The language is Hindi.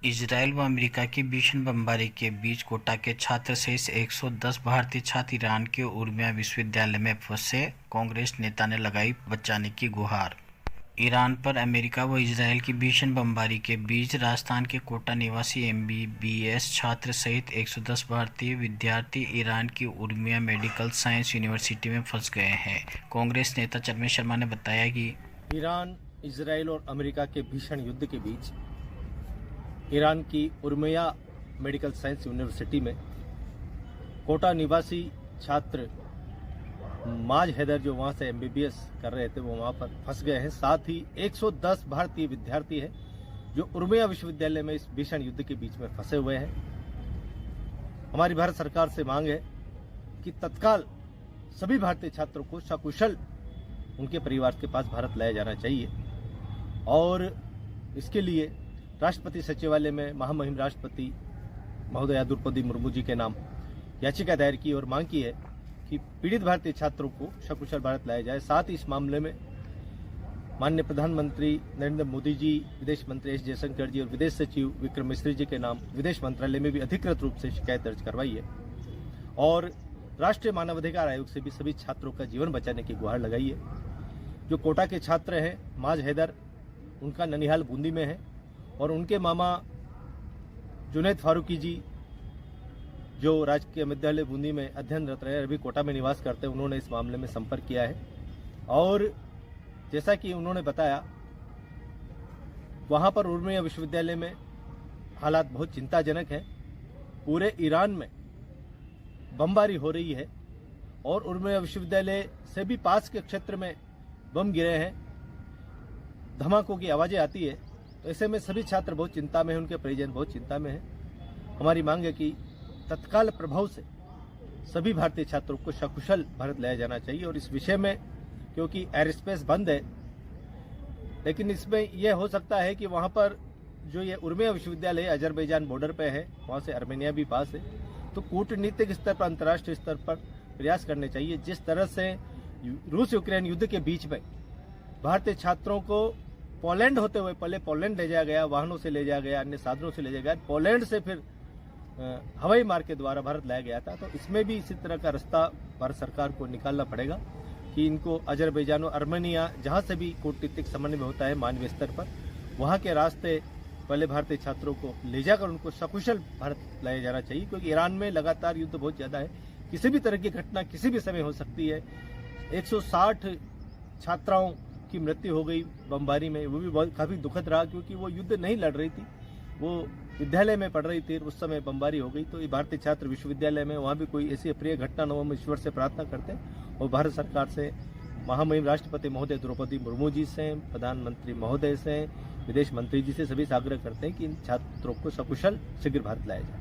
इजरायल व अमेरिका की भीषण बमबारी के बीच कोटा के छात्र सहित 110 भारतीय छात्र ईरान के उर्मिया विश्वविद्यालय में फंसे। कांग्रेस नेता ने लगाई बचाने की गुहार। ईरान पर अमेरिका व इजरायल की भीषण बमबारी के बीच राजस्थान के कोटा निवासी एमबीबीएस छात्र सहित 110 भारतीय विद्यार्थी ईरान की उर्मिया मेडिकल साइंस यूनिवर्सिटी में फंस गए हैं। कांग्रेस नेता चरमेश शर्मा ने बताया कि ईरान, इजरायल और अमेरिका के भीषण युद्ध के बीच ईरान की उर्मिया मेडिकल साइंस यूनिवर्सिटी में कोटा निवासी छात्र माज हैदर जो वहां से एमबीबीएस कर रहे थे वो वहां पर फंस गए हैं। साथ ही 110 भारतीय विद्यार्थी हैं जो उर्मिया विश्वविद्यालय में इस भीषण युद्ध के बीच में फंसे हुए हैं। हमारी भारत सरकार से मांग है कि तत्काल सभी भारतीय छात्रों को सकुशल उनके परिवार के पास भारत लाया जाना चाहिए और इसके लिए राष्ट्रपति सचिवालय में महामहिम राष्ट्रपति महोदया द्रौपदी मुर्मू जी के नाम याचिका दायर की और मांग की है कि पीड़ित भारतीय छात्रों को सकुशल भारत लाया जाए। साथ ही इस मामले में माननीय प्रधानमंत्री नरेंद्र मोदी जी, विदेश मंत्री एस जयशंकर जी और विदेश सचिव विक्रम मिश्री जी के नाम विदेश मंत्रालय में भी अधिकृत रूप से शिकायत दर्ज करवाई है और राष्ट्रीय मानवाधिकार आयोग से भी सभी छात्रों का जीवन बचाने की गुहार लगाई है। जो कोटा के छात्र हैं माज हैदर, उनका ननिहाल बूंदी में है और उनके मामा जुनैद फारूकी जी जो राजकीय विद्यालय बूंदी में अध्ययनरत रहे, अभी कोटा में निवास करते हैं, उन्होंने इस मामले में संपर्क किया है और जैसा कि उन्होंने बताया वहां पर उर्मिया विश्वविद्यालय में हालात बहुत चिंताजनक है। पूरे ईरान में बमबारी हो रही है और उर्मिया विश्वविद्यालय से भी पास के क्षेत्र में बम गिरे हैं, धमाकों की आवाजें आती है। तो ऐसे में सभी छात्र बहुत चिंता में हैं, उनके परिजन बहुत चिंता में हैं। हमारी मांग है कि तत्काल प्रभाव से सभी भारतीय छात्रों को सकुशल भारत लाया जाना चाहिए और इस विषय में क्योंकि एयर स्पेस बंद है, लेकिन इसमें यह हो सकता है कि वहां पर जो ये उर्मिया विश्वविद्यालय अजरबैजान बॉर्डर पे है, वहां से आर्मेनिया भी पास है, तो कूटनीतिक स्तर पर, अंतर्राष्ट्रीय स्तर पर प्रयास करने चाहिए। जिस तरह से रूस यूक्रेन युद्ध के बीच में भारतीय छात्रों को पोलैंड होते हुए पहले पोलैंड ले जाया गया, वाहनों से ले जाया गया, अन्य साधनों से ले जाया गया, पोलैंड से फिर हवाई मार्ग के द्वारा भारत लाया गया था, तो इसमें भी इसी तरह का रास्ता भारत सरकार को निकालना पड़ेगा कि इनको अजरबैजान और आर्मेनिया जहां से भी कूटनीतिक समन्वय होता है मानवीय स्तर पर, वहां के रास्ते पहले भारतीय छात्रों को ले जाकर उनको सकुशल भारत लाया जाना चाहिए। क्योंकि ईरान में लगातार युद्ध बहुत ज्यादा है, किसी भी तरह की घटना किसी भी समय हो सकती है। 160 छात्राओं की मृत्यु हो गई बमबारी में, वो भी बहुत काफी दुखद रहा क्योंकि वो युद्ध नहीं लड़ रही थी, वो विद्यालय में पढ़ रही थी, उस समय बमबारी हो गई। तो ये भारतीय छात्र विश्वविद्यालय में वहां भी कोई ऐसी अप्रिय घटना न हो, हम ईश्वर से प्रार्थना करते हैं और भारत सरकार से, महामहिम राष्ट्रपति महोदय द्रौपदी मुर्मू जी से, प्रधानमंत्री महोदय से, विदेश मंत्री जी से सभी से आग्रह करते हैं कि इन छात्रों को सकुशल शीघ्र भारत लाया जाए।